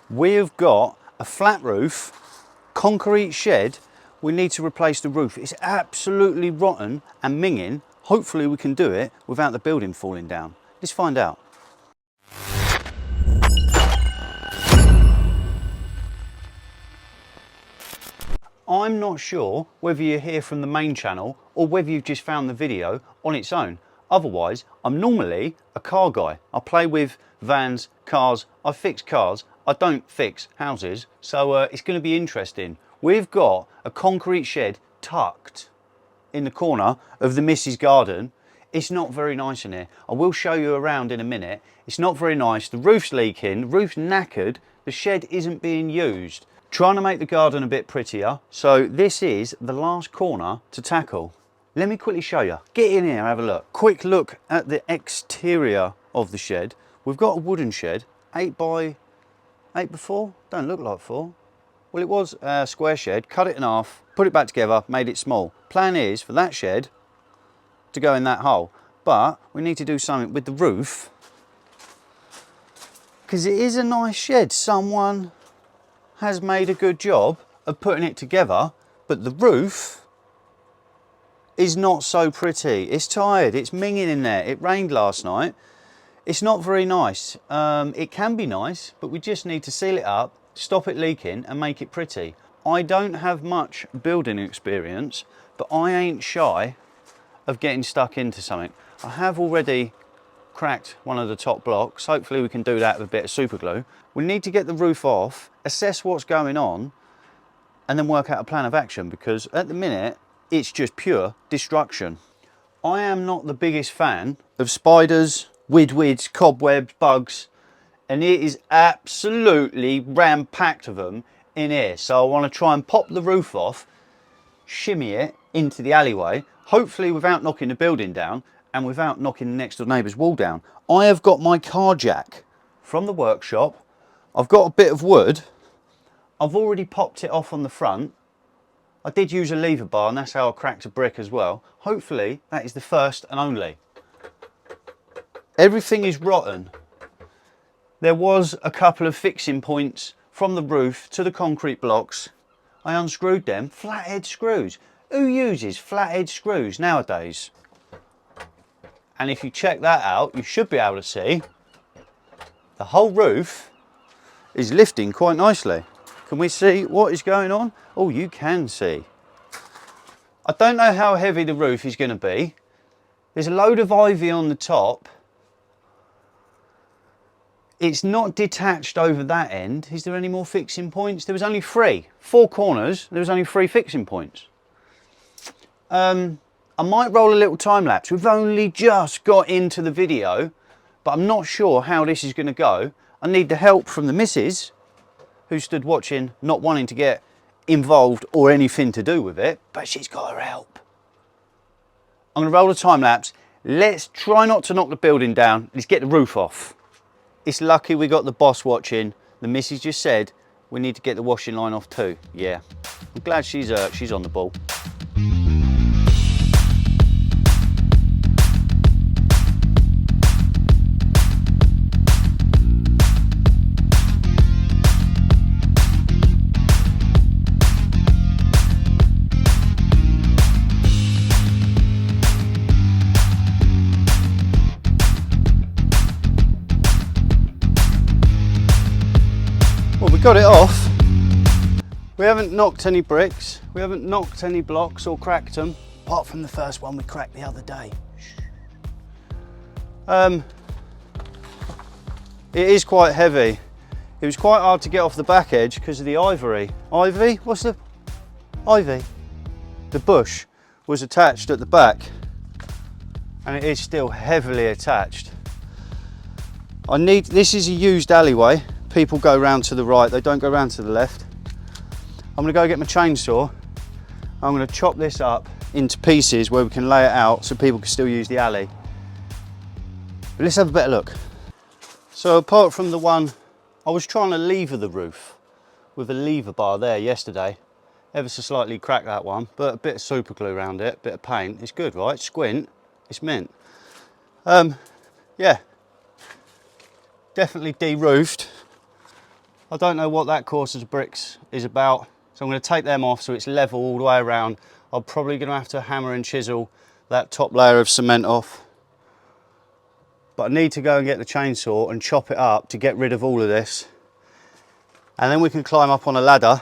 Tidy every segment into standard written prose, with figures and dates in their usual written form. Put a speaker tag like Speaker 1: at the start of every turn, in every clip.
Speaker 1: We have got a flat roof, concrete shed. We need to replace the roof. It's absolutely rotten and minging. Hopefully we can do it without the building falling down. Let's find out. I'm not sure whether you're here from the main channel or whether you've just found the video on its own. Otherwise, I'm normally a car guy. I play with vans, cars, I fix cars. I don't fix houses, so it's going to be interesting. We've got a concrete shed tucked in the corner of the Missus Garden. It's not very nice in here. I will show you around in a minute. It's not very nice. The roof's leaking, the roof's knackered, the shed isn't being used. Trying to make the garden a bit prettier. So this is the last corner to tackle. Let me quickly show you. Get in here, have a look. Quick look at the exterior of the shed. We've got a wooden shed, 8 by 4, don't look like 4. Well, it was a square shed, cut it in half, put it back together, made it small. Plan is for that shed to go in that hole, but we need to do something with the roof because it is a nice shed. Someone has made a good job of putting it together, but the roof is not so pretty. It's tired, it's minging in there. It rained last night. It's not very nice. It can be nice, but we just need to seal it up, stop it leaking and make it pretty. I don't have much building experience, but I ain't shy of getting stuck into something. I have already cracked one of the top blocks. Hopefully we can do that with a bit of super glue. We need to get the roof off, assess what's going on, and then work out a plan of action, because at the minute, it's just pure destruction. I am not the biggest fan of spiders, widwits, cobwebs, bugs, and it is absolutely ram-packed of them in here. So I want to try and pop the roof off, shimmy it into the alleyway, hopefully without knocking the building down and without knocking the next door neighbour's wall down. I have got my car jack from the workshop. I've got a bit of wood. I've already popped it off on the front. I did use a lever bar and that's how I cracked a brick as well. Hopefully that is the first and only. Everything is rotten. There was a couple of fixing points from the roof to the concrete blocks. I unscrewed them, flathead screws. Who uses flathead screws nowadays? And if you check that out, you should be able to see the whole roof is lifting quite nicely. Can we see what is going on? Oh, you can see. I don't know how heavy the roof is going to be. There's a load of ivy on the top. It's not detached over that end. Is there any more fixing points? There was only 3. 4 corners, there was only 3 fixing points. I might roll a little time lapse. We've only just got into the video, but I'm not sure how this is going to go. I need the help from the missus, who stood watching, not wanting to get involved or anything to do with it, but she's got her help. I'm going to roll a time lapse. Let's try not to knock the building down. Let's get the roof off. It's lucky we got the boss watching. The missus just said we need to get the washing line off too. Yeah, I'm glad she's on the ball. Got it off. We haven't knocked any bricks, we haven't knocked any blocks or cracked them, apart from the first one we cracked the other day. It is quite heavy. It was quite hard to get off the back edge because of the ivy. Ivy? What's the ivy? The bush was attached at the back and it is still heavily attached. This is a used alleyway. People go round to the right, they don't go round to the left. I'm going to go get my chainsaw. I'm going to chop this up into pieces where we can lay it out so people can still use the alley. But let's have a better look. So apart from the one, I was trying to lever the roof with a lever bar there yesterday. Ever so slightly cracked that one, but a bit of super glue around it, a bit of paint. It's good, right? Squint, it's mint. Yeah, definitely de-roofed. I don't know what that course of bricks is about, so I'm going to take them off so it's level all the way around. I'm probably going to have to hammer and chisel that top layer of cement off. But I need to go and get the chainsaw and chop it up to get rid of all of this. And then we can climb up on a ladder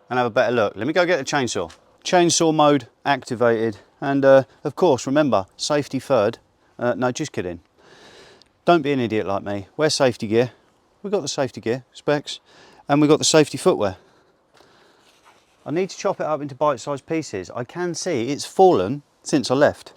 Speaker 1: and have a better look. Let me go get the chainsaw. Chainsaw mode activated. And of course, remember, safety third. No, just kidding. Don't be an idiot like me. Wear safety gear. We've got the safety gear specs and we've got the safety footwear. I need to chop it up into bite-sized pieces. I can see it's fallen since I left.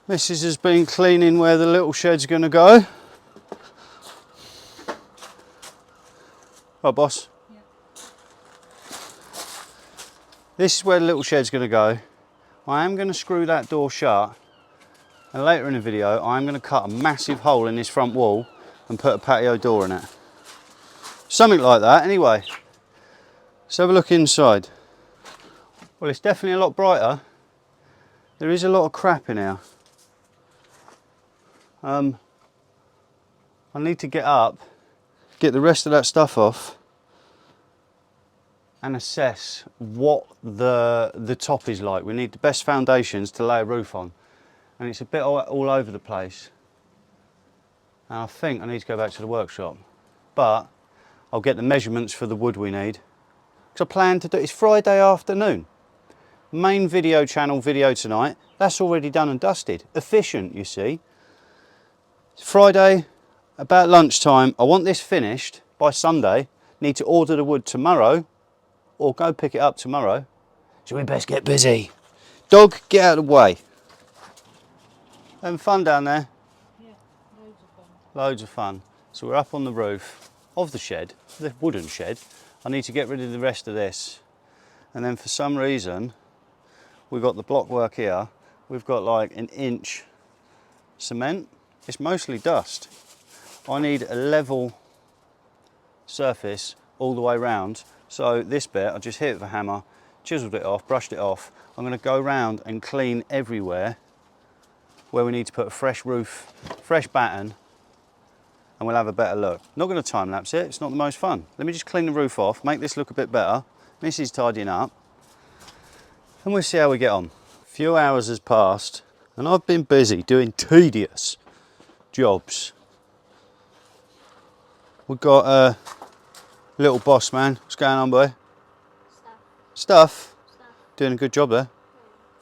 Speaker 1: Mrs. has been cleaning where the little shed's going to go. Right, boss? Yeah. This is where the little shed's going to go. I am going to screw that door shut, and later in the video I'm going to cut a massive hole in this front wall and put a patio door in it. Something like that. Anyway, let's have a look inside. Well, it's definitely a lot brighter. There is a lot of crap in here. I need to get up, get the rest of that stuff off and assess what the top is like. We need the best foundations to lay a roof on, and it's a bit all over the place. And I think I need to go back to the workshop, but I'll get the measurements for the wood we need, because I plan to do, it's Friday afternoon. Main video channel video tonight, that's already done and dusted. Efficient, you see. Friday, about lunchtime, I want this finished by Sunday. Need to order the wood tomorrow, or go pick it up tomorrow. So we best get busy. Dog, get out of the way. Having fun down there?
Speaker 2: Yeah, loads of fun.
Speaker 1: Loads of fun. So we're up on the roof of the shed, the wooden shed. I need to get rid of the rest of this. And then for some reason, we've got the block work here. We've got like 1 inch cement. It's mostly dust. I need a level surface all the way round. So this bit, I just hit it with a hammer, chiseled it off, brushed it off. I'm going to go round and clean everywhere where we need to put a fresh roof, fresh batten, and we'll have a better look. Not going to time lapse it, it's not the most fun. Let me just clean the roof off, make this look a bit better. Missy's tidying up, and we'll see how we get on. A few hours has passed, and I've been busy doing tedious jobs. We've got a little boss man. What's going on, boy? Stuff? Doing a good job there.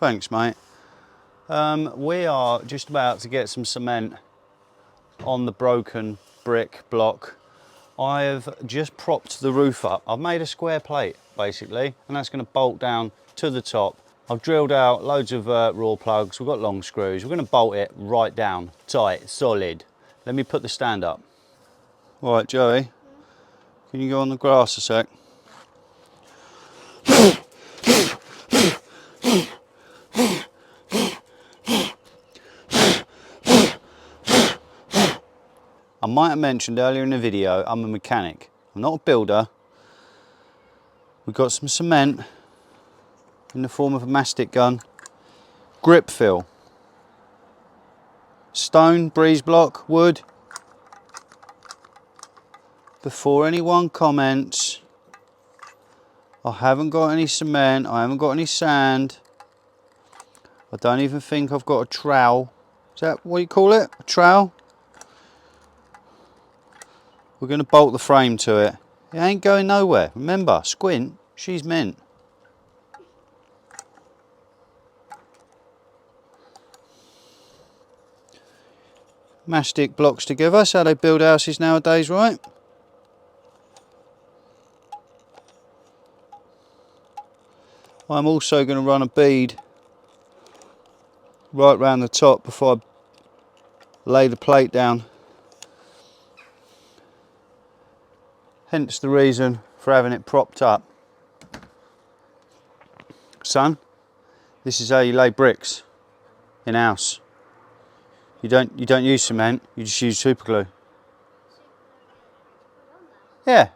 Speaker 1: Thanks, mate. We are just about to get some cement on the broken brick block. I have just propped the roof up. I've made a square plate, basically, and that's going to bolt down to the top. I've drilled out loads of raw plugs. We've got long screws. We're going to bolt it right down, tight, solid. Let me put the stand up. All right, Joey, can you go on the grass a sec? I might have mentioned earlier in the video, I'm a mechanic. I'm not a builder. We've got some cement in the form of a mastic gun, grip fill, stone, breeze block, wood. Before anyone comments, I haven't got any cement, I haven't got any sand. I don't even think I've got a trowel. Is that what you call it? A trowel? We're going to bolt the frame to it. It ain't going nowhere. Remember, Squint, she's mint. mastic blocks together. That's how they build houses nowadays, right? I'm also going to run a bead right round the top before I lay the plate down. Hence the reason for having it propped up. Son, this is how you lay bricks in house. You don't use cement, you just use super glue. Yeah.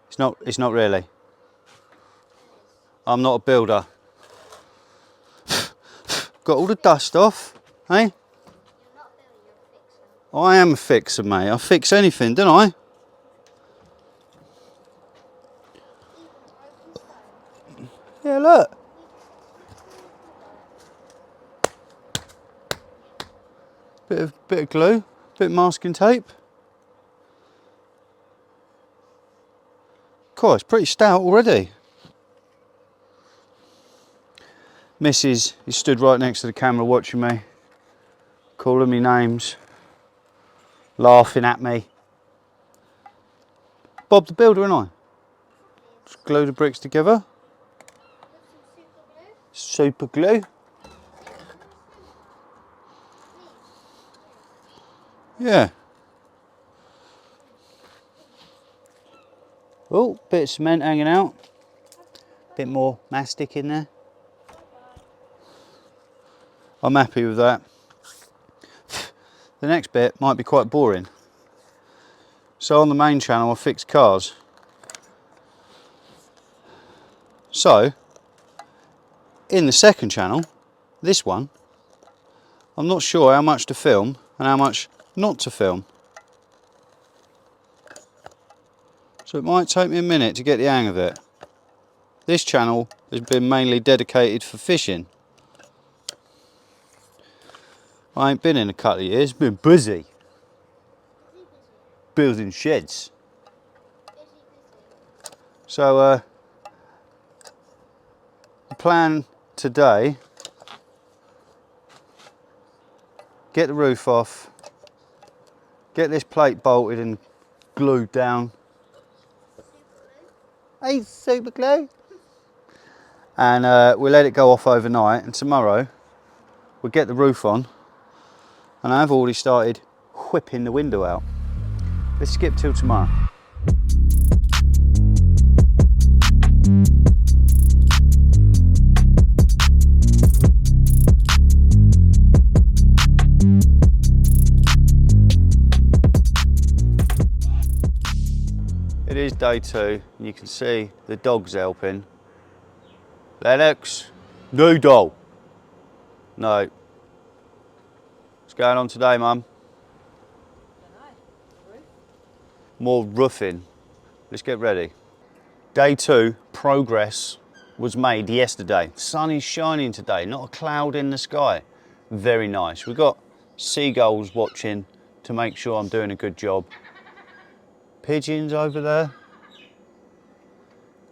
Speaker 1: It's not really. I'm not a builder. Got all the dust off, eh? I am a fixer, mate. I fix anything, don't I? Yeah, look. Bit of glue, bit of masking tape. Cool, it's pretty stout already. Mrs. is stood right next to the camera watching me, calling me names, laughing at me. Bob the Builder and I. Just glue the bricks together. Super glue. Yeah. Oh, bit of cement hanging out. Bit more mastic in there. I'm happy with that. The next bit might be quite boring. So on the main channel I fix cars. So in the second channel, this one, I'm not sure how much to film and how much not to film. So it might take me a minute to get the hang of it. This channel has been mainly dedicated for fishing. I ain't been in a couple of years, been busy. Building sheds. So the plan today, get the roof off, get this plate bolted and glued down. Hey, super glue. And we'll let it go off overnight, and tomorrow we'll get the roof on. And I've already started whipping the window out. Let's skip till tomorrow. It is day 2, and you can see the dog's helping. Lennox, noodle. No. What's going on today, Mum? More roofing. Let's get ready. Day 2, progress was made yesterday. Sun is shining today, not a cloud in the sky. Very nice. We've got seagulls watching to make sure I'm doing a good job. Pigeons over there.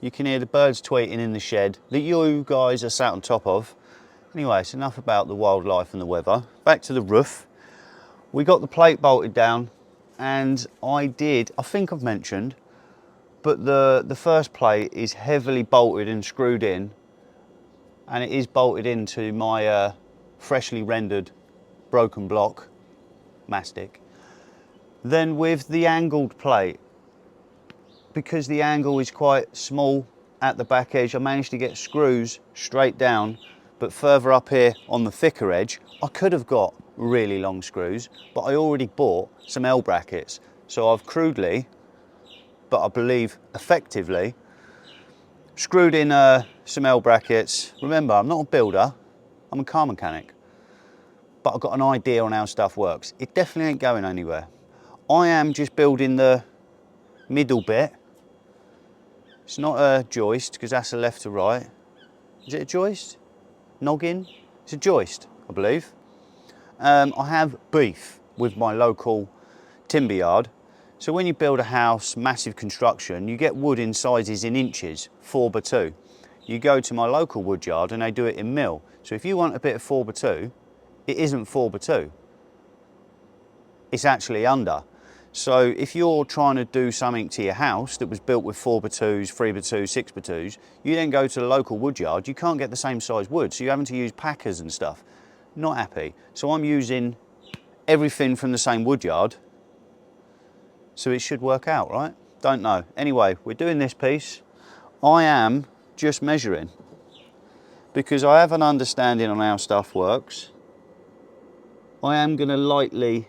Speaker 1: You can hear the birds tweeting in the shed that you guys are sat on top of. Anyway, it's enough about the wildlife and the weather. Back to the roof. We got the plate bolted down, and I think I've mentioned, but the first plate is heavily bolted and screwed in, and it is bolted into my freshly rendered broken block, mastic. Then with the angled plate, because the angle is quite small at the back edge, I managed to get screws straight down, but further up here on the thicker edge, I could have got really long screws, but I already bought some L brackets. So I've crudely, but I believe effectively, screwed in some L brackets. Remember, I'm not a builder, I'm a car mechanic, but I've got an idea on how stuff works. It definitely ain't going anywhere. I am just building the middle bit. It's not a joist, because that's a left to right. Is it a joist? Noggin? It's a joist, I believe. I have beef with my local timber yard. So when you build a house, massive construction, you get wood in sizes in inches, 4x2. You go to my local wood yard and they do it in mil. So if you want a bit of 4x2, it isn't 4x2. it's actually under. So if you're trying to do something to your house that was built with 4x2s, 3x2s, 6x2s, you then go to the local wood yard, you can't get the same size wood, so you're having to use packers and stuff. Not happy. So I'm using everything from the same wood yard, so it should work out, right? Don't know. Anyway, we're doing this piece. I am just measuring because I have an understanding on how stuff works. I am going to lightly,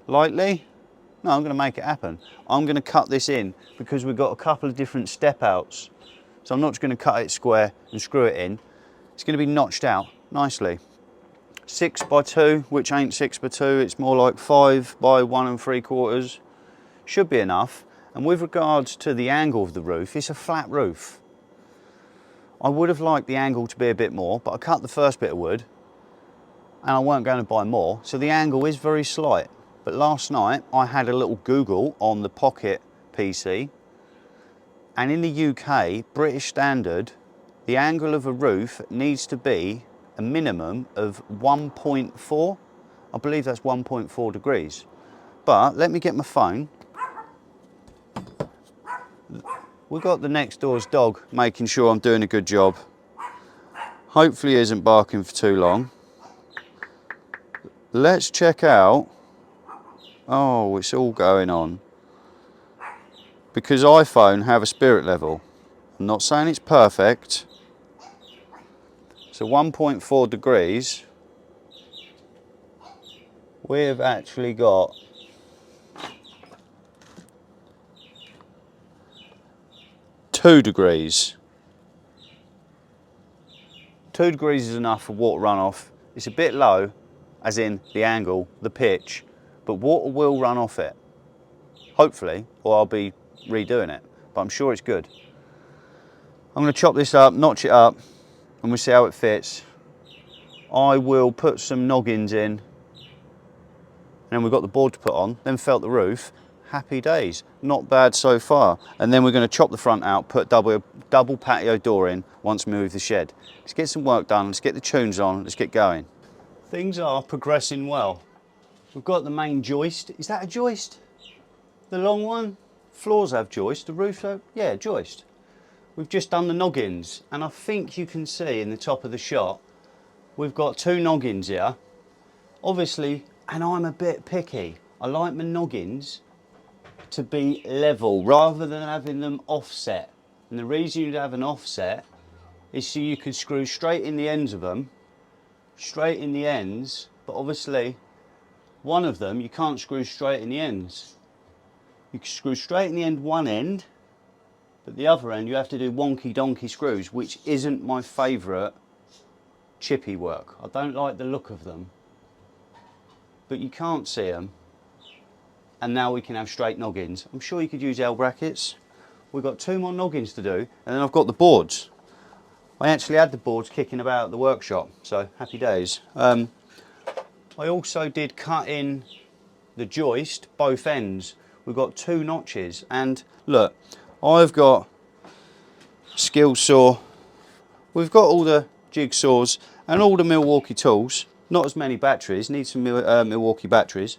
Speaker 1: no, I'm going to make it happen. I'm going to cut this in because we've got a couple of different step outs. So I'm not just going to cut it square and screw it in. It's going to be notched out nicely. 6x2, which ain't 6x2, it's more like 5 by 1 3/4. Should be enough. And with regards to the angle of the roof, it's a flat roof. I would have liked the angle to be a bit more, but I cut the first bit of wood and I weren't going to buy more, so the angle is very slight. But last night I had a little Google on the Pocket PC, and in the UK, British standard, the angle of a roof needs to be a minimum of 1.4. I believe that's 1.4 degrees. But let me get my phone. We've got the next door's dog making sure I'm doing a good job. Hopefully he isn't barking for too long. Let's check out. Oh, it's all going on. Because iPhone have a spirit level. I'm not saying it's perfect. So 1.4 degrees. We've actually got two degrees. 2 degrees is enough for water runoff. It's a bit low, as in the angle, the pitch, but water will run off it. Hopefully, or I'll be redoing it, but I'm sure it's good. I'm going to chop this up, notch it up, and we'll see how it fits. I will put some noggins in, and then we've got the board to put on, then felt the roof. Happy days, not bad so far. And then we're going to chop the front out, put double patio door in once we move the shed. Let's get some work done, let's get the tunes on, let's get going. Things are progressing well. We've got the main joist. Is that a joist? The long one? Floors have joist, the roof, yeah, joist. We've just done the noggins, and I think you can see in the top of the shot, we've got 2 noggins here. Obviously, and I'm a bit picky, I like my noggins to be level rather than having them offset. And the reason you'd have an offset is so you could screw straight in the ends of them, straight in the ends, but obviously one of them you can't screw straight in the ends. You can screw straight in the end one end, but the other end you have to do wonky donkey screws, which isn't my favourite chippy work. I don't like the look of them, but you can't see them. And now we can have straight noggins. I'm sure you could use L brackets. We've got 2 more noggins to do, and then I've got the boards. I actually had the boards kicking about at the workshop, so happy days. I also did cut in the joist, both ends. We've got 2 notches, and look, I've got skill saw. We've got all the jigsaws and all the Milwaukee tools. Not as many batteries, need some Milwaukee batteries.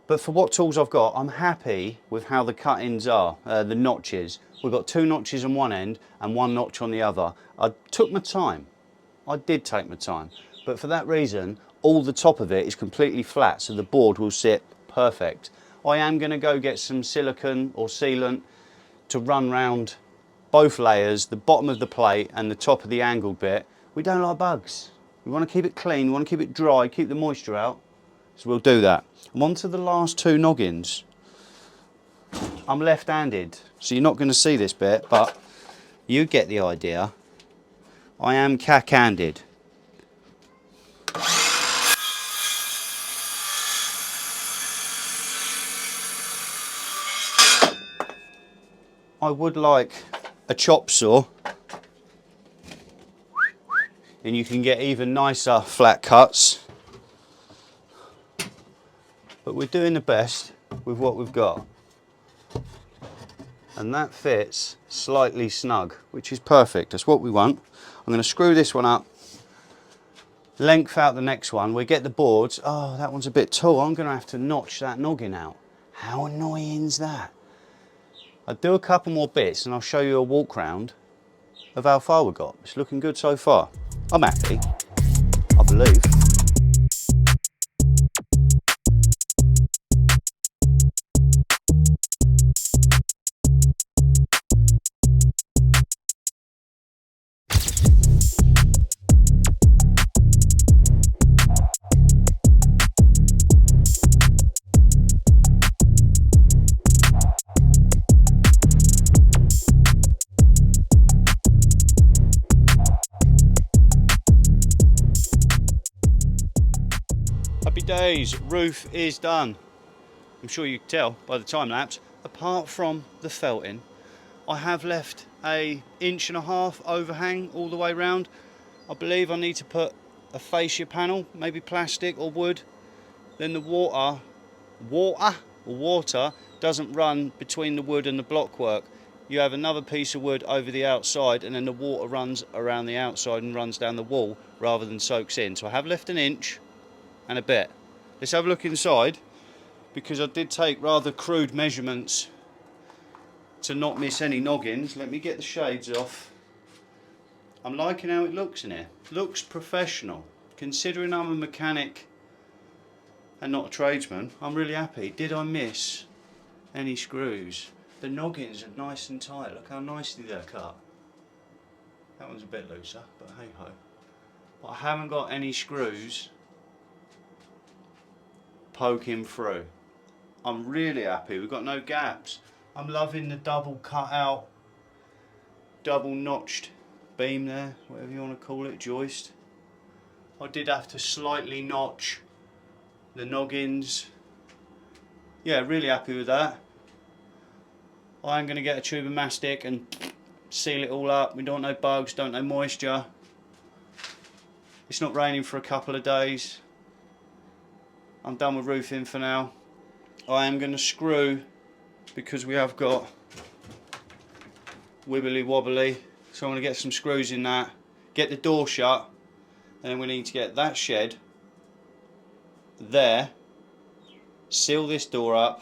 Speaker 1: But for what tools I've got, I'm happy with how the cut-ins are, the notches. We've got 2 notches on one end and 1 notch on the other. I took my time. I did take my time. But for that reason, all the top of it is completely flat, so the board will sit perfect. I am going to go get some silicone or sealant to run round both layers, the bottom of the plate and the top of the angled bit. We don't like bugs. We want to keep it clean, we want to keep it dry, keep the moisture out. So we'll do that. I'm on to the last 2 noggins. I'm left-handed, so you're not going to see this bit, but you get the idea. I am cack-handed. I would like a chop saw, and you can get even nicer flat cuts. But we're doing the best with what we've got. And that fits slightly snug, which is perfect. That's what we want. I'm going to screw this one up length out the next one. We get the boards. Oh, that one's a bit tall. I'm going to have to notch that noggin out. How annoying's that? I'll do a couple more bits and I'll show you a walk round of how far we got. It's looking good so far. I'm happy, I believe. Happy days, roof is done. I'm sure you can tell by the time lapse. Apart from the felting, I have left a 1.5 inch overhang all the way round. I believe I need to put a fascia panel, maybe plastic or wood. Then the water doesn't run between the wood and the blockwork. You have another piece of wood over the outside and then the water runs around the outside and runs down the wall rather than soaks in. So I have left 1 inch and a bit. Let's have a look inside, because I did take rather crude measurements to not miss any noggins. Let me get the shades off. I'm liking how it looks in here. Looks professional. Considering I'm a mechanic and not a tradesman, I'm really happy. Did I miss any screws? The noggins are nice and tight. Look how nicely they're cut. That one's a bit looser, but hey ho. But I haven't got any screws poking through. I'm really happy. We've got no gaps. I'm loving the double cut out, double notched beam there, whatever you want to call it, joist. I did have to slightly notch the noggins. Yeah, really happy with that. I am going to get a tube of mastic and seal it all up. We don't want no bugs, don't no moisture. It's not raining for a couple of days. I'm done with roofing for now. I am going to screw, because we have got wibbly wobbly, so I'm going to get some screws in that, get the door shut, and then we need to get that shed there, seal this door up,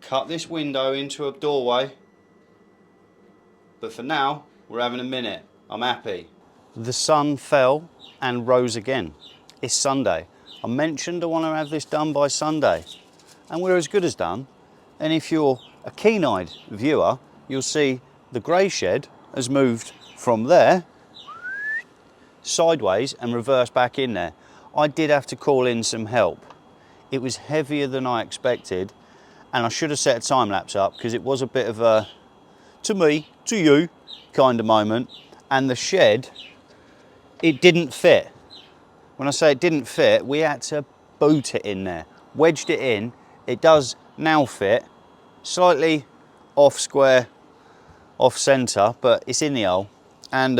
Speaker 1: cut this window into a doorway. But for now, we're having a minute. I'm happy. The sun fell and rose again. It's Sunday. I mentioned I want to have this done by Sunday, and we're as good as done. And if you're a keen-eyed viewer, you'll see the grey shed has moved from there sideways and reversed back in there. I did have to call in some help. It was heavier than I expected, and I should have set a time lapse up, because it was a bit of a, to me, to you kind of moment. And the shed, it didn't fit. When I say it didn't fit, we had to boot it in there, wedged it in. It does now fit, slightly off square, off centre, but it's in the hole. And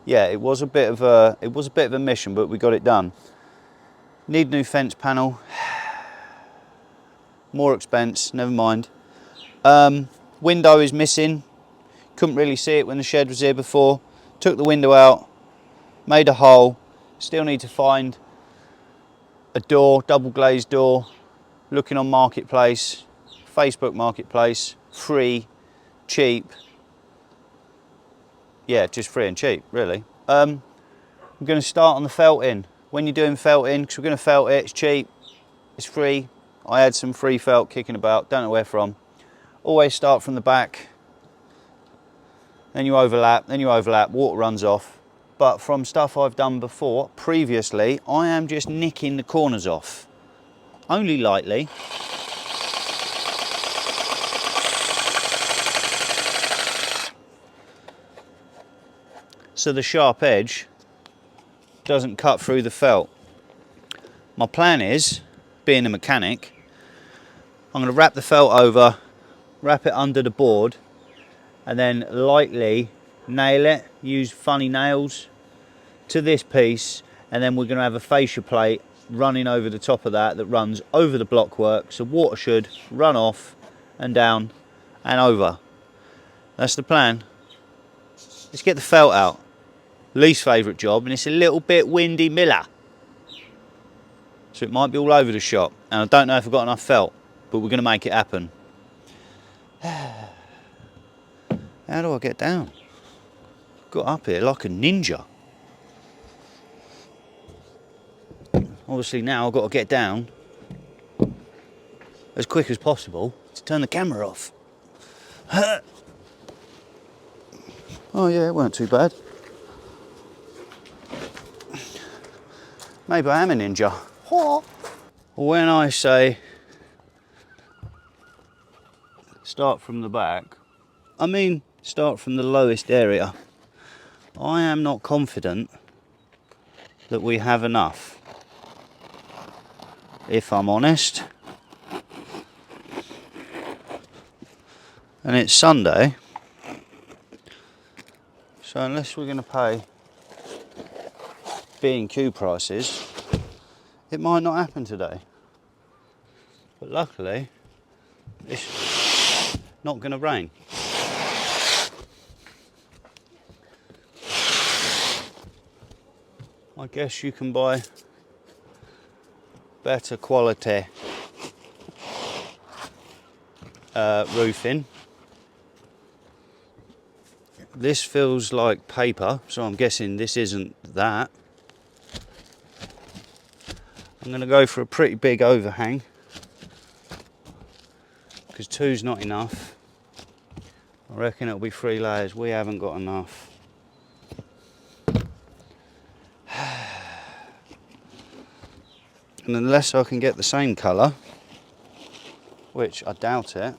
Speaker 1: yeah, it was a bit of a mission, but we got it done. Need new fence panel, more expense, never mind. Window is missing. Couldn't really see it when the shed was here before. Took the window out, made a hole. Still need to find a door, double glazed door. Looking on Marketplace, Facebook Marketplace, free, cheap. Yeah, just free and cheap, really. I'm going to start on the felting. When you're doing felting, because we're going to felt it, it's cheap, it's free. I had some free felt kicking about, don't know where from. Always start from the back, then you overlap, water runs off. But from stuff I've done before, previously, I am just nicking the corners off. Only lightly. So the sharp edge doesn't cut through the felt. My plan is, being a mechanic, I'm going to wrap the felt over, wrap it under the board, and then lightly nail it, use funny nails to this piece, and then we're going to have a fascia plate running over the top of that runs over the blockwork, so water should run off and down and over. That's the plan. Let's get the felt out. least favourite job, and it's a little bit windy miller. So it might be all over the shop, and I don't know if I've got enough felt, but we're going to make it happen. How do I get down? Got up here like a ninja. Obviously now I've got to get down as quick as possible to turn the camera off. Oh yeah, it weren't too bad. Maybe I am a ninja. When I say start from the back, I mean start from the lowest area. I am not confident that we have enough, if I'm honest. And it's Sunday, so unless we're going to pay B&Q prices, it might not happen today. But luckily, it's not going to rain. I guess you can buy better quality roofing. This feels like paper, so I'm guessing this isn't that. I'm going to go for a pretty big overhang, because 2's not enough. I reckon it'll be 3 layers. We haven't got enough. And unless I can get the same colour, which I doubt it,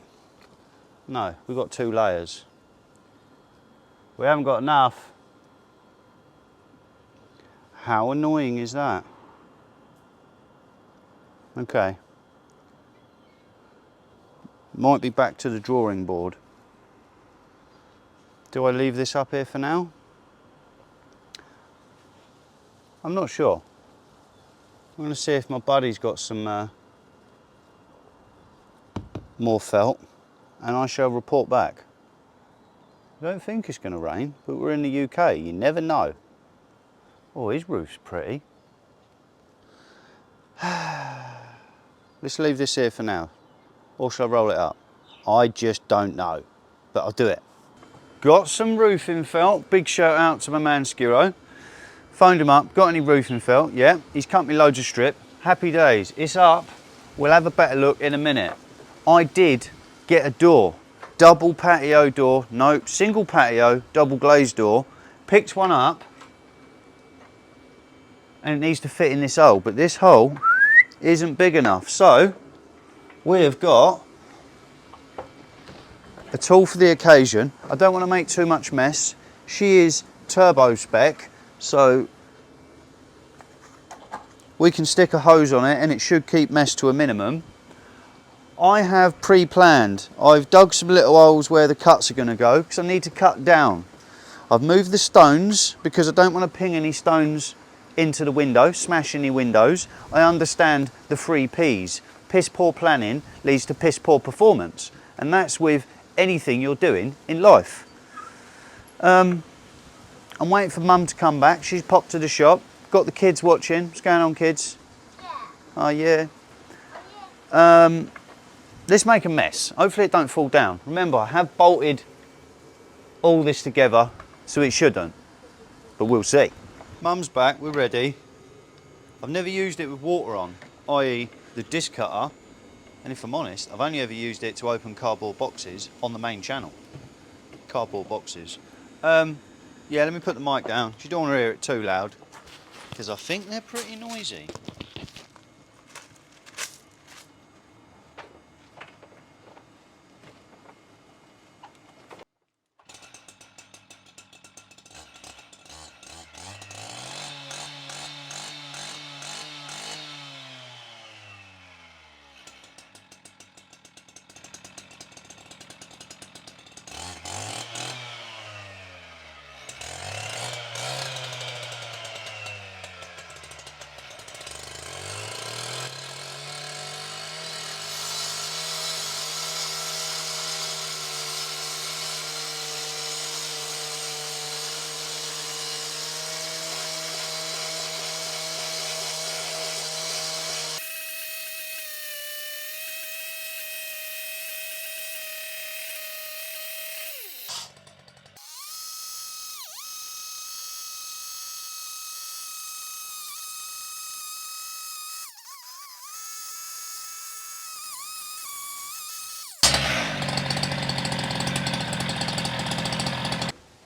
Speaker 1: no, we've got 2 layers. We haven't got enough. How annoying is that? Okay. Might be back to the drawing board. Do I leave this up here for now? I'm not sure. I'm going to see if my buddy's got some more felt, and I shall report back. I don't think it's going to rain, but we're in the UK, you never know. Oh, his roof's pretty. Let's leave this here for now, or shall I roll it up? I just don't know, but I'll do it. Got some roofing felt. Big shout out to my man Skiro. Phoned him up, got any roofing felt? Yeah, he's cut me loads of strip. Happy days, it's up. We'll have a better look in a minute. I did get a door, double patio door, no, single patio, double glazed door. Picked one up, and it needs to fit in this hole, but this hole isn't big enough. So, we have got a tool for the occasion. I don't want to make too much mess. She is turbo spec, so we can stick a hose on it and it should keep mess to a minimum. I have pre-planned. I've dug some little holes where the cuts are going to go because I need to cut down. I've moved the stones because I don't want to ping any stones into the window, smash any windows. I understand the 3 Ps. Piss poor planning leads to piss poor performance, and that's with anything you're doing in life. I'm waiting for Mum to come back. She's popped to the shop. Got the kids watching. What's going on, kids? Oh yeah. Let's make a mess. Hopefully it don't fall down. Remember, I have bolted all this together, so it shouldn't, but we'll see. Mum's back, we're ready. I've never used it with water on, i.e. the disc cutter, and if I'm honest, I've only ever used it to open cardboard boxes on the main channel. Cardboard boxes. Yeah, let me put the mic down. You don't want to hear it too loud, because I think they're pretty noisy.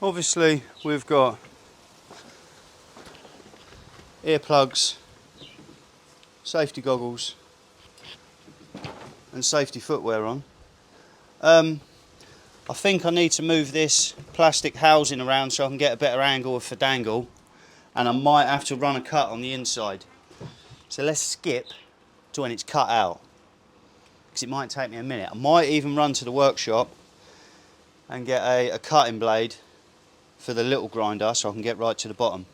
Speaker 1: Obviously we've got earplugs, safety goggles and safety footwear on. I think I need to move this plastic housing around so I can get a better angle of Fadangle, and I might have to run a cut on the inside. So let's skip to when it's cut out, because it might take me a minute. I might even run to the workshop and get a cutting blade for the little grinder so I can get right to the bottom.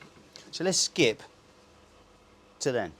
Speaker 1: So let's skip to then.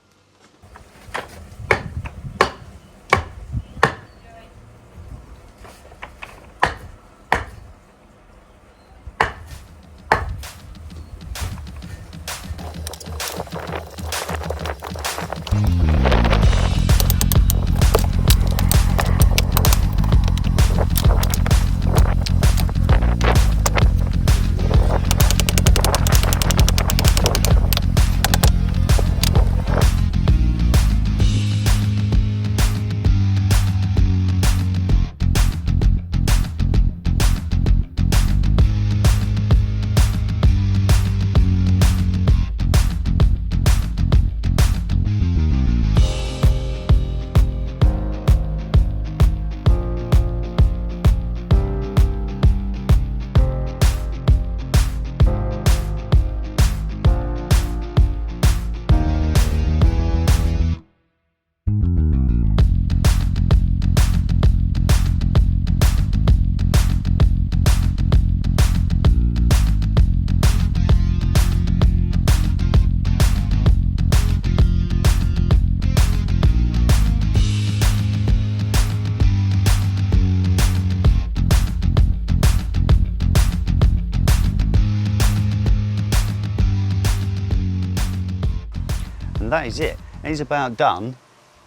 Speaker 1: And that is it. It is about done,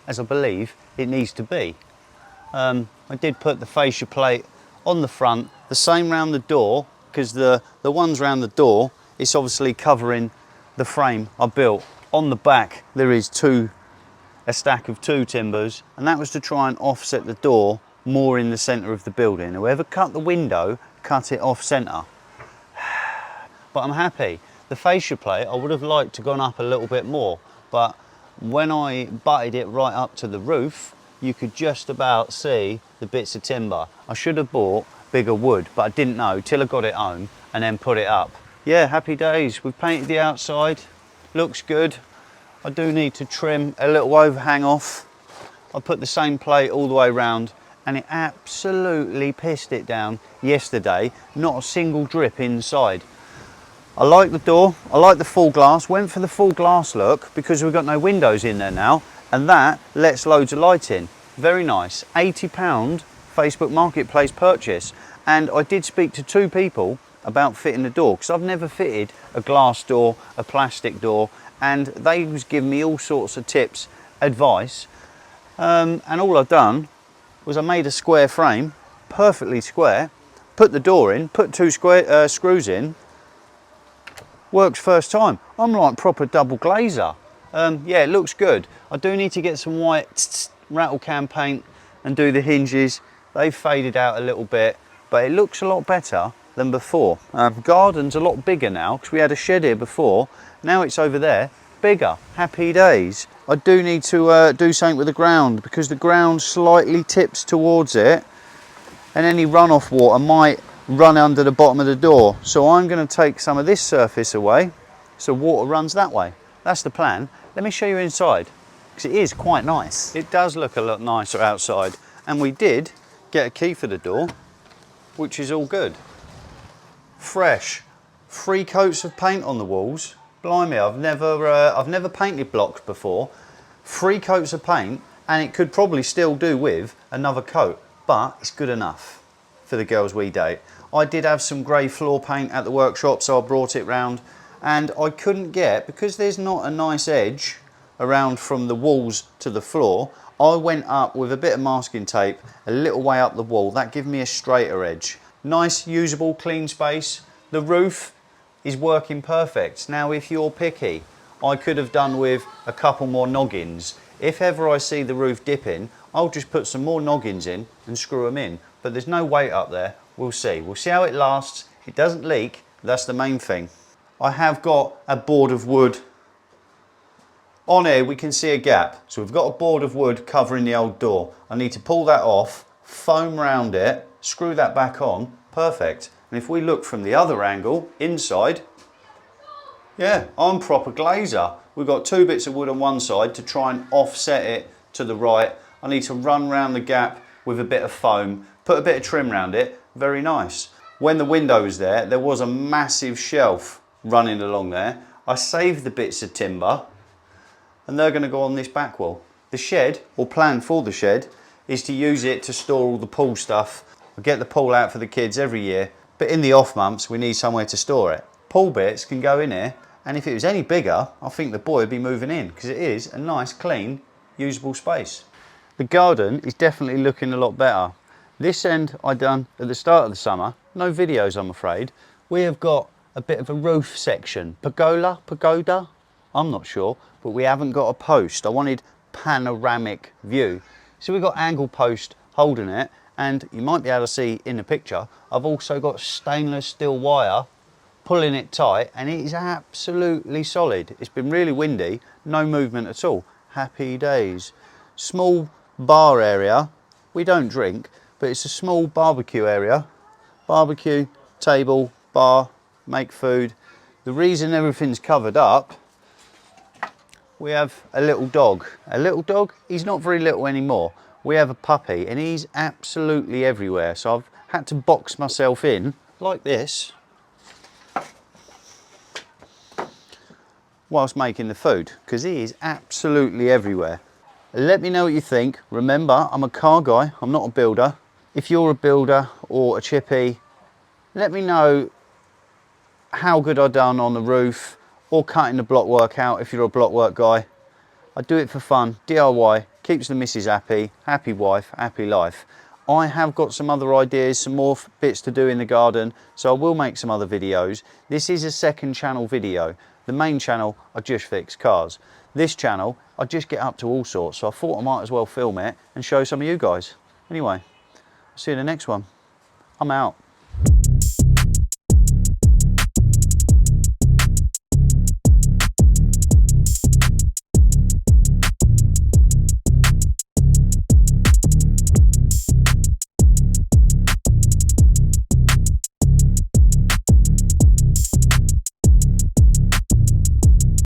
Speaker 1: as I believe it needs to be. I did put the fascia plate on the front, the same round the door, because the ones round the door, it's obviously covering the frame I built. On the back there is a stack of 2 timbers, and that was to try and offset the door more in the centre of the building. Whoever cut the window, cut it off centre. But I'm happy. The fascia plate, I would have liked to gone up a little bit more, but when I butted it right up to the roof, you could just about see the bits of timber. I should have bought bigger wood, but I didn't know till I got it home and then put it up. Yeah, happy days. We've painted the outside, looks good. I do need to trim a little overhang off. I put the same plate all the way round, and it absolutely pissed it down yesterday. Not a single drip inside. I like the door, I like the full glass. Went for the full glass look because we've got no windows in there now, and that lets loads of light in. Very nice. £80 Facebook Marketplace purchase. And I did speak to 2 people about fitting the door, because I've never fitted a glass door, a plastic door, and they was giving me all sorts of tips, advice, and all I've done was I made a square frame, perfectly square, put the door in, put 2 square screws in. Works first time. I'm like proper double glazer. Yeah, it looks good. I do need to get some white rattle can paint and do the hinges. They've faded out a little bit, but it looks a lot better than before. Garden's a lot bigger now, because we had a shed here before. Now it's over there, bigger. Happy days. I do need to do something with the ground, because the ground slightly tips towards it, and any runoff water might run under the bottom of the door. So I'm going to take some of this surface away so water runs that way. That's the plan. Let me show you inside, because it is quite nice. It does look a lot nicer outside, and we did get a key for the door, which is all good. Fresh. 3 coats of paint on the walls. Blimey, I've never painted blocks before. 3 coats of paint, and it could probably still do with another coat, but it's good enough for the girls we date. I did have some grey floor paint at the workshop, so I brought it round, and I couldn't get, because there's not a nice edge around from the walls to the floor, I went up with a bit of masking tape a little way up the wall. That gave me a straighter edge. Nice, usable, clean space. The roof is working perfect. Now, if you're picky, I could have done with a couple more noggins. If ever I see the roof dipping, I'll just put some more noggins in and screw them in. But there's no weight up there. We'll see. We'll see how it lasts. If it doesn't leak, That's the main thing. I have got a board of wood. On here we can see a gap. So we've got a board of wood covering the old door. I need to pull that off, foam round it, screw that back on, perfect. And if we look from the other angle, inside, yeah, I'm proper glazer. We've got 2 bits of wood on one side to try and offset it to the right. I need to run round the gap with a bit of foam, put a bit of trim round it, very nice. When the window was there was a massive shelf running along there. I saved the bits of timber and they're going to go on this back wall. The shed, or plan for the shed, is to use it to store all the pool stuff. I get the pool out for the kids every year, but in the off months we need somewhere to store it. Pool bits can go in here, and if it was any bigger, I think the boy would be moving in, because it is a nice, clean, usable space. The garden is definitely looking a lot better. This end I done at the start of the summer, no videos I'm afraid. We have got a bit of a roof section, pagoda, I'm not sure, but we haven't got a post. I wanted panoramic view. So we've got angle post holding it, and you might be able to see in the picture, I've also got stainless steel wire pulling it tight, and it is absolutely solid. It's been really windy, no movement at all. Happy days. Small bar area. We don't drink, but it's a small barbecue area. Barbecue, table, bar, make food. The reason everything's covered up, we have a little dog. A little dog, he's not very little anymore. We have a puppy and he's absolutely everywhere. So I've had to box myself in like this whilst making the food, because he is absolutely everywhere. Let me know what you think. Remember, I'm a car guy, I'm not a builder. If you're a builder or a chippy, let me know how good I've done on the roof or cutting the block work out if you're a block work guy. I do it for fun, DIY, keeps the missus happy, happy wife, happy life. I have got some other ideas, some more bits to do in the garden, so I will make some other videos. This is a second channel video. The main channel, I just fix cars. This channel, I just get up to all sorts, so I thought I might as well film it and show some of you guys. Anyway, see you in the next one. I'm out.